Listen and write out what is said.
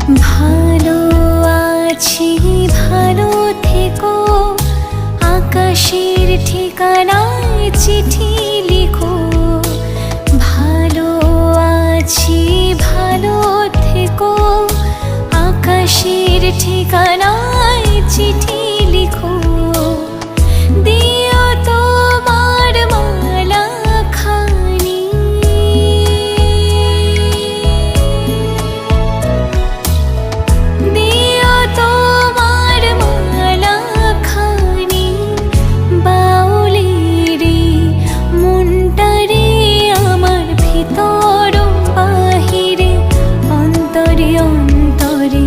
ভালো আছি ভালো থেকো, আকাশের ঠিকানায় চিঠি লিখো। ভালো আছি ভালো থেকো, আকাশের ঠিকানায় চিঠি লিখো। দিও তোমার মালা খানি, দিও তোমার মালা খানি। বাউলেরে মনটারে আমার ভিতর বাহিরে, অন্তরে অন্তরে